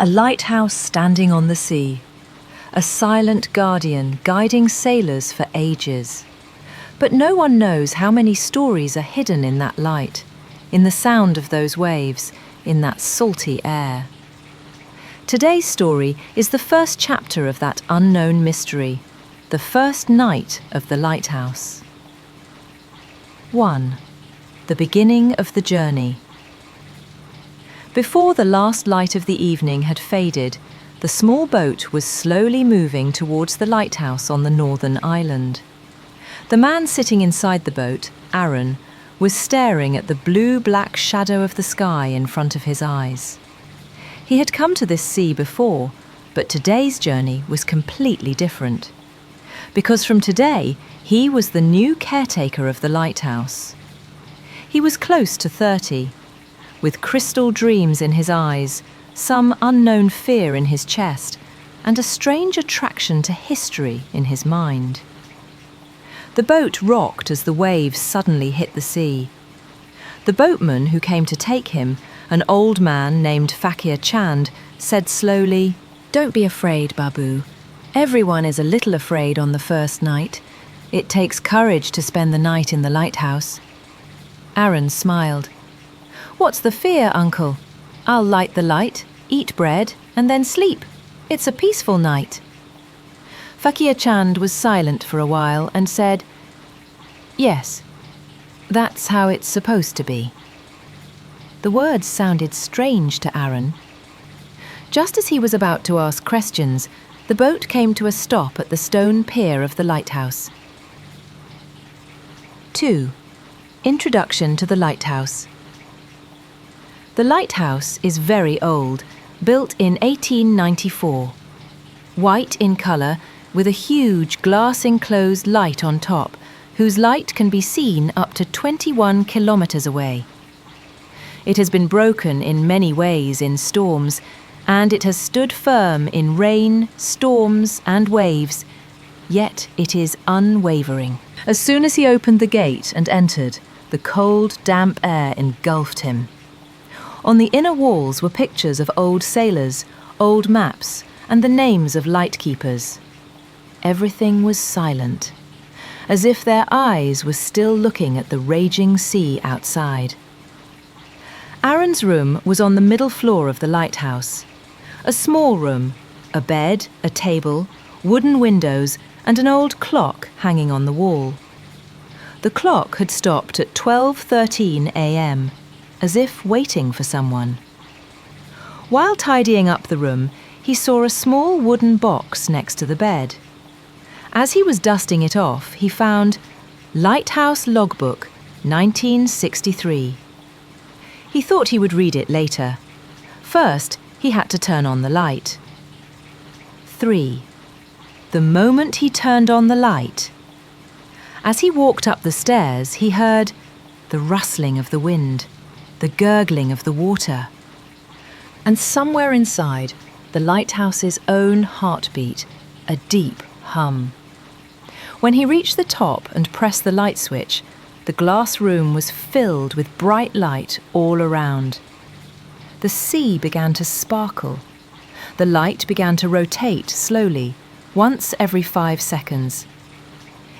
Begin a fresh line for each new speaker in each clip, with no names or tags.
A lighthouse standing on the sea. A silent guardian guiding sailors for ages. But no one knows how many stories are hidden in that light, in the sound of those waves, in that salty air. Today's story is the first chapter of that unknown mystery, the first night of the lighthouse. 1. The beginning of the journey. Before the last light of the evening had faded, the small boat was slowly moving towards the lighthouse on the northern island. The man sitting inside the boat, Aaron, was staring at the blue-black shadow of the sky in front of his eyes. He had come to this sea before, but today's journey was completely different. Because from today, he was the new caretaker of the lighthouse. He was close to 30, with crystal dreams in his eyes, some unknown fear in his chest, and a strange attraction to history in his mind. The boat rocked as the waves suddenly hit the sea. The boatman who came to take him, an old man named Fakir Chand, said slowly, "Don't be afraid, Babu. Everyone is a little afraid on the first night. It takes courage to spend the night in the lighthouse." Aaron smiled. "What's the fear, Uncle? I'll light the light, eat bread, and then sleep. It's a peaceful night." Fakir Chand was silent for a while and said, "Yes, that's how it's supposed to be." The words sounded strange to Aaron. Just as he was about to ask questions, the boat came to a stop at the stone pier of the lighthouse. 2. Introduction to the lighthouse. The lighthouse is very old, built in 1894. White in colour, with a huge glass-enclosed light on top, whose light can be seen up to 21 kilometres away. It has been broken in many ways in storms, and it has stood firm in rain, storms and waves, yet it is unwavering. As soon as he opened the gate and entered, the cold, damp air engulfed him. On the inner walls were pictures of old sailors, old maps, and the names of lightkeepers. Everything was silent, as if their eyes were still looking at the raging sea outside. Aaron's room was on the middle floor of the lighthouse. A small room, a bed, a table, wooden windows, and an old clock hanging on the wall. The clock had stopped at 12:13 a.m., as if waiting for someone. While tidying up the room, he saw a small wooden box next to the bed. As he was dusting it off, he found Lighthouse Logbook, 1963. He thought he would read it later. First, he had to turn on the light. 3. The moment he turned on the light, as he walked up the stairs, he heard the rustling of the wind, the gurgling of the water, and somewhere inside, the lighthouse's own heartbeat, a deep hum. When he reached the top and pressed the light switch, the glass room was filled with bright light all around. The sea began to sparkle. The light began to rotate slowly, once every 5 seconds.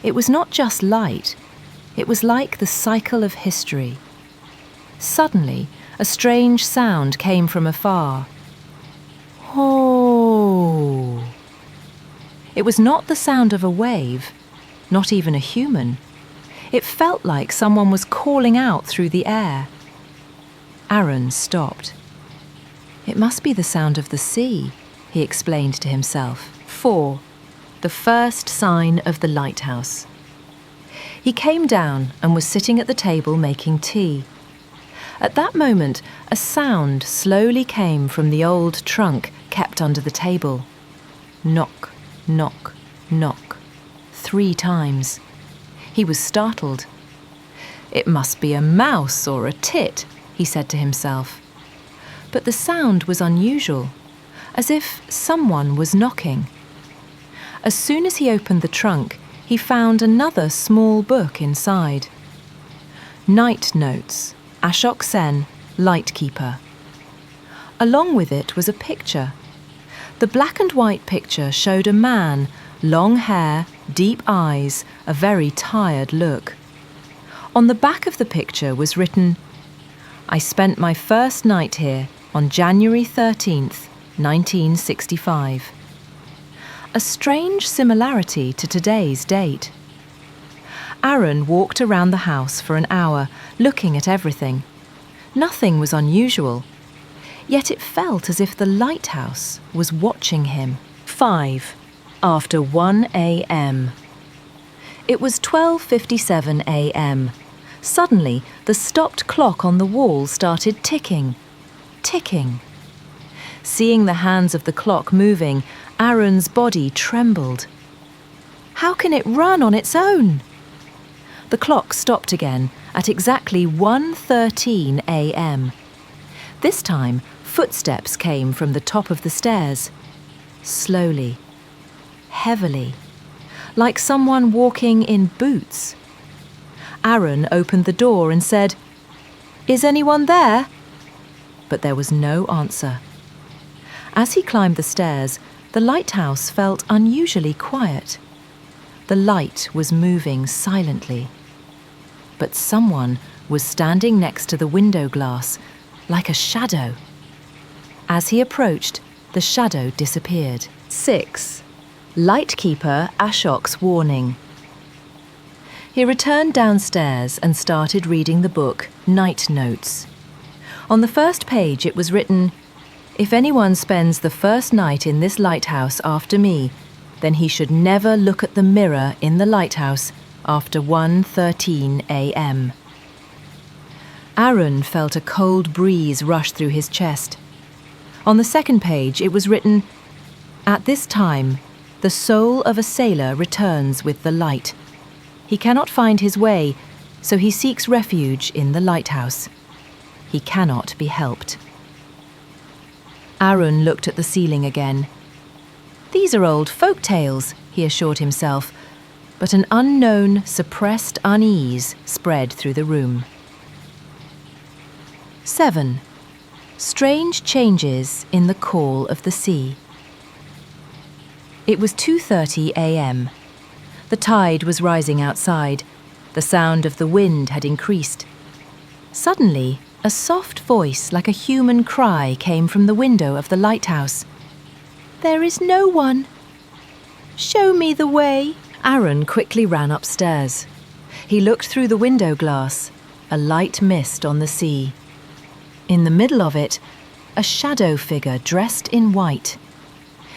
It was not just light, it was like the cycle of history. Suddenly, a strange sound came from afar. Oh! It was not the sound of a wave, not even a human. It felt like someone was calling out through the air. Aaron stopped. "It must be the sound of the sea," he explained to himself. 4. The first sign of the lighthouse. He came down and was sitting at the table making tea. At that moment, a sound slowly came from the old trunk kept under the table. Knock, knock, knock, 3 times. He was startled. "It must be a mouse or a tit," he said to himself. But the sound was unusual, as if someone was knocking. As soon as he opened the trunk, he found another small book inside. Night Notes, Ashok Sen, Lightkeeper. Along with it was a picture. The black and white picture showed a man, long hair, deep eyes, a very tired look. On the back of the picture was written, "I spent my first night here on January 13th, 1965. A strange similarity to today's date. Aaron walked around the house for an hour, looking at everything. Nothing was unusual, yet it felt as if the lighthouse was watching him. 5. After 1 a.m. It was 12:57 a.m. Suddenly, the stopped clock on the wall started ticking. Ticking. Seeing the hands of the clock moving, Aaron's body trembled. How can it run on its own? The clock stopped again at exactly 1:13 a.m. This time, footsteps came from the top of the stairs. Slowly, heavily, like someone walking in boots. Aaron opened the door and said, "Is anyone there?" But there was no answer. As he climbed the stairs, the lighthouse felt unusually quiet. The light was moving silently. But someone was standing next to the window glass, like a shadow. As he approached, the shadow disappeared. 6. Lightkeeper Ashok's warning. He returned downstairs and started reading the book, Night Notes. On the first page it was written, "If anyone spends the first night in this lighthouse after me, then he should never look at the mirror in the lighthouse after 1:13 a.m. Aaron felt a cold breeze rush through his chest. On the second page it was written, "At this time, the soul of a sailor returns with the light. He cannot find his way, so he seeks refuge in the lighthouse. He cannot be helped." Aaron looked at the ceiling again. "These are old folk tales," he assured himself, but an unknown, suppressed unease spread through the room. 7. Strange changes in the call of the sea. It was 2:30 a.m. The tide was rising outside. The sound of the wind had increased. Suddenly, a soft voice like a human cry came from the window of the lighthouse. "There is no one. Show me the way." Aaron quickly ran upstairs. He looked through the window glass, a light mist on the sea. In the middle of it, a shadow figure dressed in white.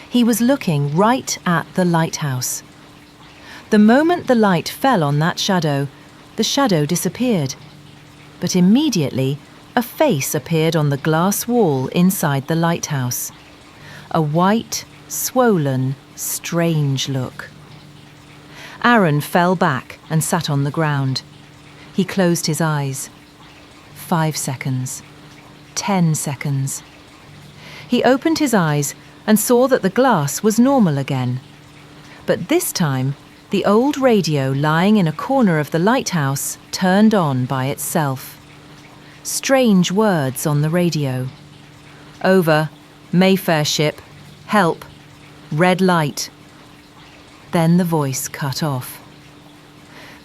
He was looking right at the lighthouse. The moment the light fell on that shadow, the shadow disappeared. But immediately, a face appeared on the glass wall inside the lighthouse. A white, swollen, strange look. Aaron fell back and sat on the ground. He closed his eyes. 5 seconds. 10 seconds. He opened his eyes and saw that the glass was normal again. But this time, the old radio lying in a corner of the lighthouse turned on by itself. Strange words on the radio. "Over. Mayfair ship. Help. Red light." Then the voice cut off.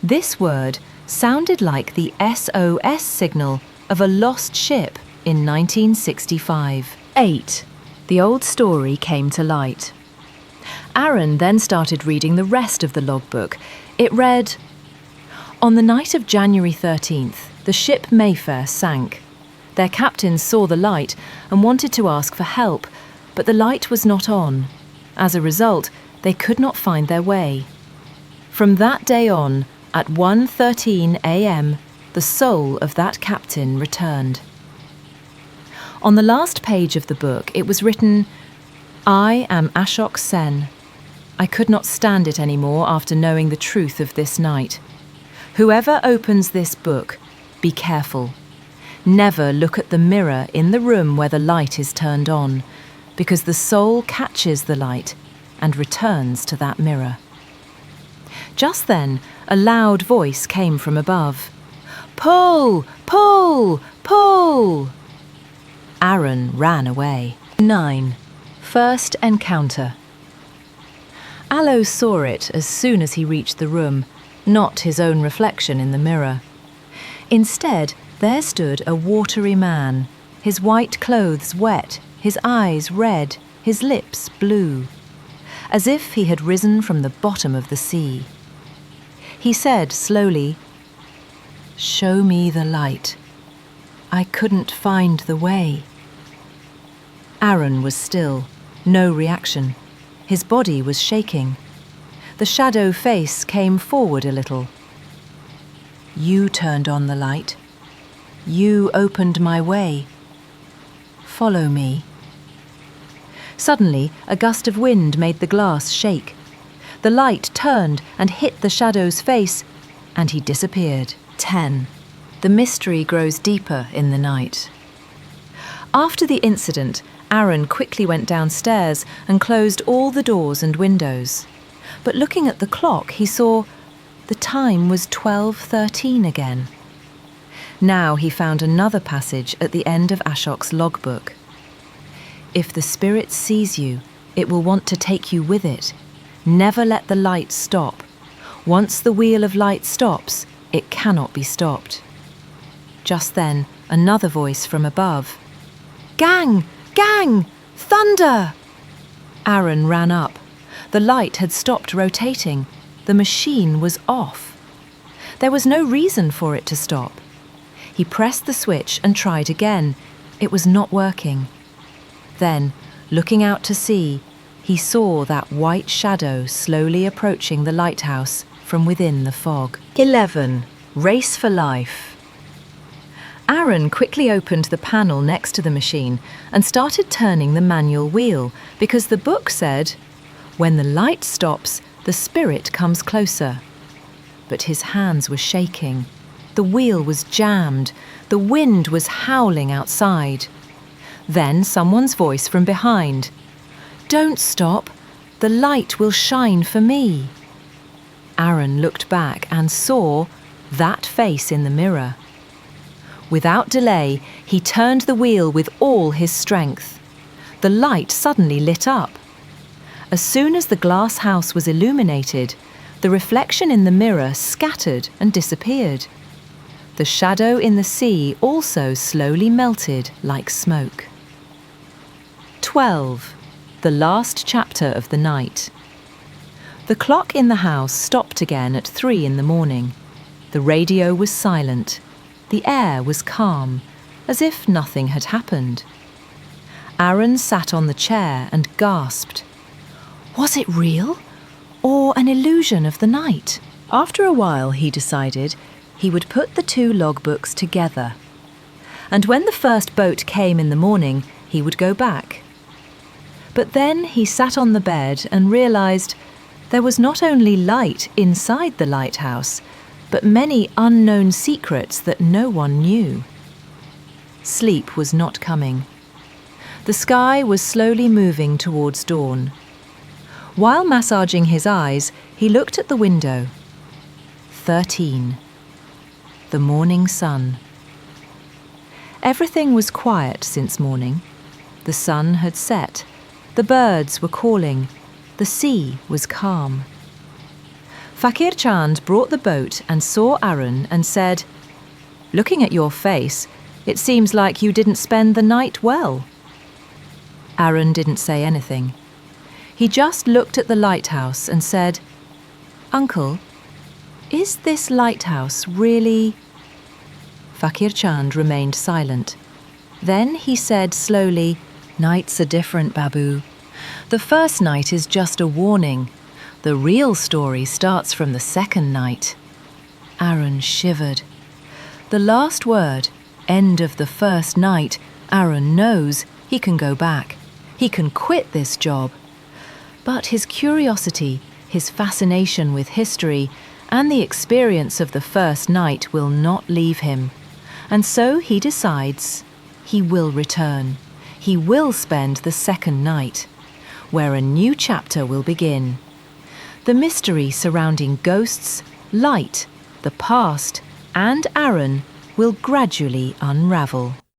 This word sounded like the SOS signal of a lost ship in 1965. 8. The old story came to light. Aaron then started reading the rest of the logbook. It read, "On the night of January 13th, the ship Mayfair sank. Their captains saw the light and wanted to ask for help, but the light was not on. As a result, they could not find their way. From that day on, at 1:13 a.m., the soul of that captain returned." On the last page of the book, it was written, "I am Ashok Sen. I could not stand it anymore after knowing the truth of this night. Whoever opens this book, be careful. Never look at the mirror in the room where the light is turned on, because the soul catches the light and returns to that mirror." Just then, a loud voice came from above. "Pull! Pull! Pull!" Aaron ran away. 9. First encounter. Allo saw it as soon as he reached the room, not his own reflection in the mirror. Instead, there stood a watery man, his white clothes wet, his eyes red, his lips blue, as if he had risen from the bottom of the sea. He said slowly, "Show me the light. I couldn't find the way." Aaron was still, no reaction. His body was shaking. The shadow face came forward a little. "You turned on the light. You opened my way. Follow me." Suddenly, a gust of wind made the glass shake. The light turned and hit the shadow's face, and he disappeared. 10. The mystery grows deeper in the night. After the incident, Aaron quickly went downstairs and closed all the doors and windows. But looking at the clock, he saw the time was 12:13 again. Now he found another passage at the end of Ashok's logbook. "If the spirit sees you, it will want to take you with it. Never let the light stop. Once the wheel of light stops, it cannot be stopped." Just then, another voice from above. "Gang! Gang! Thunder!" Aaron ran up. The light had stopped rotating. The machine was off. There was no reason for it to stop. He pressed the switch and tried again. It was not working. Then, looking out to sea, he saw that white shadow slowly approaching the lighthouse from within the fog. 11. Race for life. Aaron quickly opened the panel next to the machine and started turning the manual wheel because the book said, "When the light stops, the spirit comes closer." But his hands were shaking. The wheel was jammed. The wind was howling outside. Then someone's voice from behind. "Don't stop. The light will shine for me." Aaron looked back and saw that face in the mirror. Without delay, he turned the wheel with all his strength. The light suddenly lit up. As soon as the glass house was illuminated, the reflection in the mirror scattered and disappeared. The shadow in the sea also slowly melted like smoke. 12. The last chapter of the night. The clock in the house stopped again at 3 in the morning. The radio was silent. The air was calm, as if nothing had happened. Aaron sat on the chair and gasped. Was it real, or an illusion of the night? After a while, he decided he would put the two logbooks together. And when the first boat came in the morning, he would go back. But then he sat on the bed and realized there was not only light inside the lighthouse, but many unknown secrets that no one knew. Sleep was not coming. The sky was slowly moving towards dawn. While massaging his eyes, he looked at the window. 13. The morning sun. Everything was quiet since morning. The sun had set. The birds were calling. The sea was calm. Fakir Chand brought the boat and saw Aaron and said, "Looking at your face, it seems like you didn't spend the night well." Aaron didn't say anything. He just looked at the lighthouse and said, "Uncle, is this lighthouse really—" Fakir Chand remained silent. Then he said slowly, "Nights are different, Babu. The first night is just a warning. The real story starts from the second night." Aaron shivered. The last word, end of the first night, Aaron knows he can go back. He can quit this job. But his curiosity, his fascination with history, and the experience of the first night will not leave him. And so he decides he will return. He will spend the second night, where a new chapter will begin. The mystery surrounding ghosts, light, the past, and Aaron will gradually unravel.